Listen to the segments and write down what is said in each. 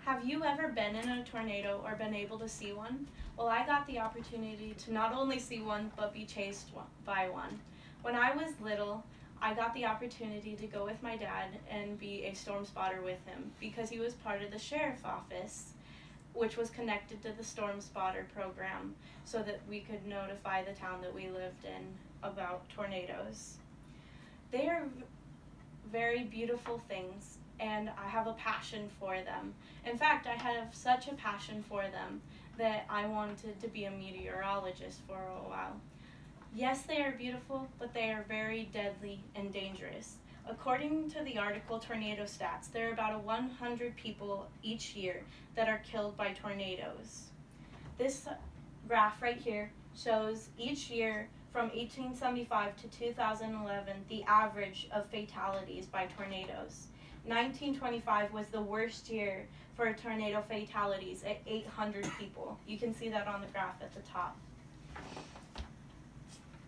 Have you ever been in a tornado or been able to see one? Well, I got the opportunity to not only see one, but be chased by one. When I was little, I got the opportunity to go with my dad and be a storm spotter with him because he was part of the sheriff's office, which was connected to the storm spotter program so that we could notify the town that we lived in about tornadoes. They are very beautiful things, and I have a passion for them. In fact, I have such a passion for them that I wanted to be a meteorologist for a while. Yes, they are beautiful, but they are very deadly and dangerous. According to the article Tornado Stats, there are about 100 people each year that are killed by tornadoes. This graph right here shows each year from 1875 to 2011 the average of fatalities by tornadoes. 1925 was the worst year for tornado fatalities at 800 people. You can see that on the graph at the top.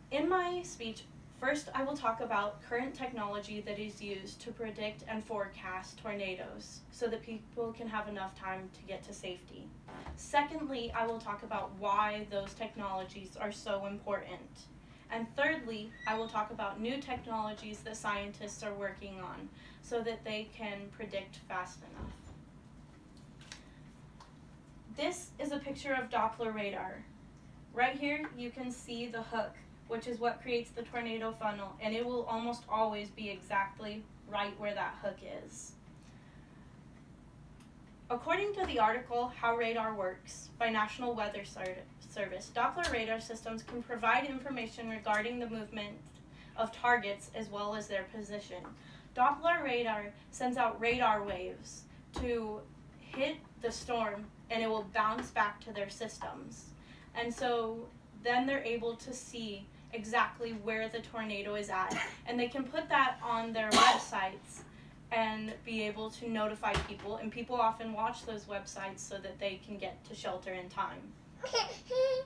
In my speech, first I will talk about current technology that is used to predict and forecast tornadoes so that people can have enough time to get to safety. Secondly, I will talk about why those technologies are so important. And thirdly, I will talk about new technologies that scientists are working on so that they can predict fast enough. This is a picture of Doppler radar. Right here you can see the hook, which is what creates the tornado funnel, and it will almost always be exactly right where that hook is. According to the article How Radar Works by National Weather Service, Doppler radar systems can provide information regarding the movement of targets as well as their position. Doppler radar sends out radar waves to hit the storm, and it will bounce back to their systems. And so then they're able to see exactly where the tornado is at, and they can put that on their websites and be able to notify people, and people often watch those websites so that they can get to shelter in time.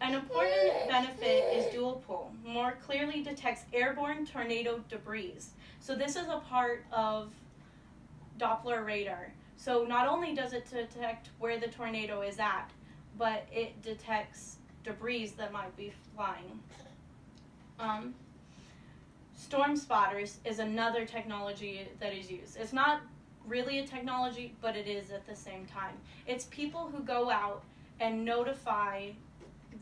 An important benefit is dual pol. More clearly detects airborne tornado debris. So this is a part of Doppler radar. So not only does it detect where the tornado is at, but it detects debris that might be flying. Storm spotters is another technology that is used. It's not really a technology, but it is at the same time. It's people who go out and notify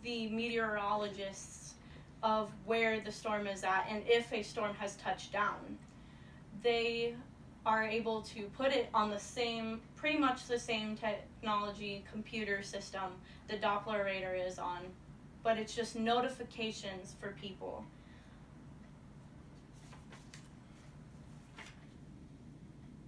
the meteorologists of where the storm is at and if a storm has touched down. They are able to put it on the same, pretty much the same technology computer system the Doppler radar is on, but it's just notifications for people.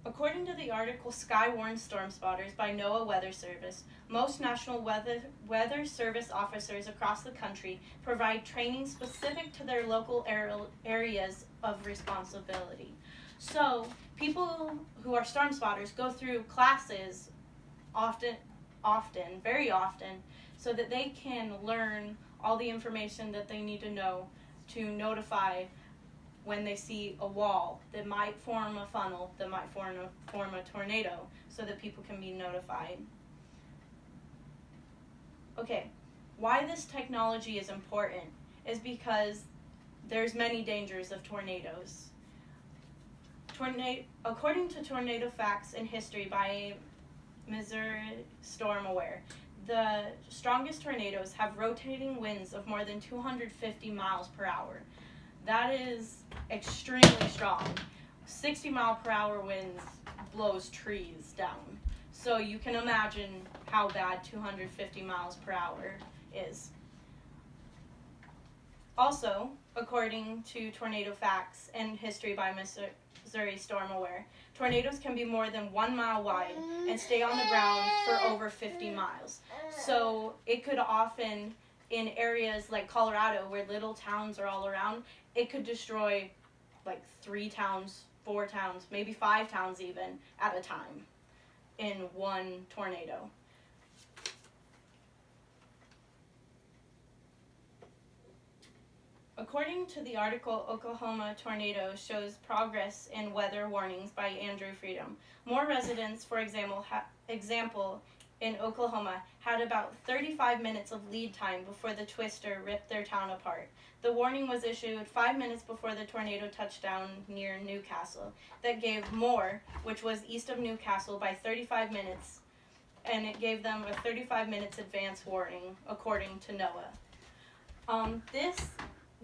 According to the article Skywarn Storm Spotters by NOAA Weather Service, most National Weather Service officers across the country provide training specific to their local areas of responsibility. So people who are storm spotters go through classes very often, so that they can learn all the information that they need to know to notify when they see a wall that might form a funnel, that might form a tornado, so that people can be notified. Okay, why this technology is important is because there's many dangers of tornadoes. According to Tornado Facts and History by Missouri Storm Aware, the strongest tornadoes have rotating winds of more than 250 miles per hour. That is extremely strong. 60 mile per hour winds blows trees down. So you can imagine how bad 250 miles per hour is. Also, according to Tornado Facts and History by Missouri Storm Aware, tornadoes can be more than 1 mile wide and stay on the ground for over 50 miles. So it could often, in areas like Colorado where little towns are all around, it could destroy like 3 towns, 4 towns, maybe 5 towns even at a time in one tornado. According to the article Oklahoma Tornado Shows Progress in Weather Warnings by Andrew Freedom, more residents, for example, example, in Oklahoma, had about 35 minutes of lead time before the twister ripped their town apart. The warning was issued 5 minutes before the tornado touched down near Newcastle. That gave Moore, which was east of Newcastle, by 35 minutes, and it gave them a 35 minutes advance warning, according to NOAA.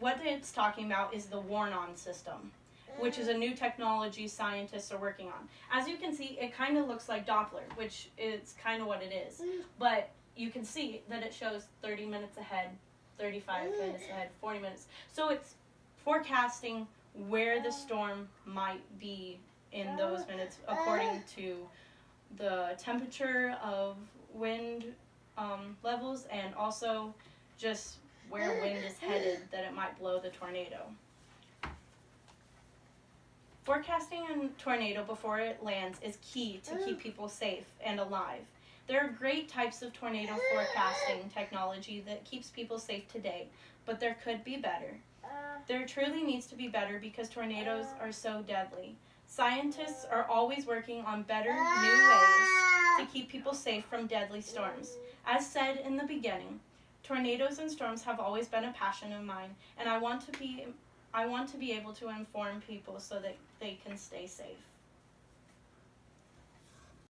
What it's talking about is the Warn-On system, which is a new technology scientists are working on. As you can see, it kind of looks like Doppler, which is kind of what it is. But you can see that it shows 30 minutes ahead, 35 minutes ahead, 40 minutes. So it's forecasting where the storm might be in those minutes according to the temperature of wind levels, and also just where wind is headed that it might blow the tornado. Forecasting a tornado before it lands is key to keep people safe and alive. There are great types of tornado forecasting technology that keeps people safe today, but there could be better. There truly needs to be better because tornadoes are so deadly. Scientists are always working on better, new ways to keep people safe from deadly storms. As said in the beginning, tornadoes and storms have always been a passion of mine, and I want to be able to inform people so that they can stay safe.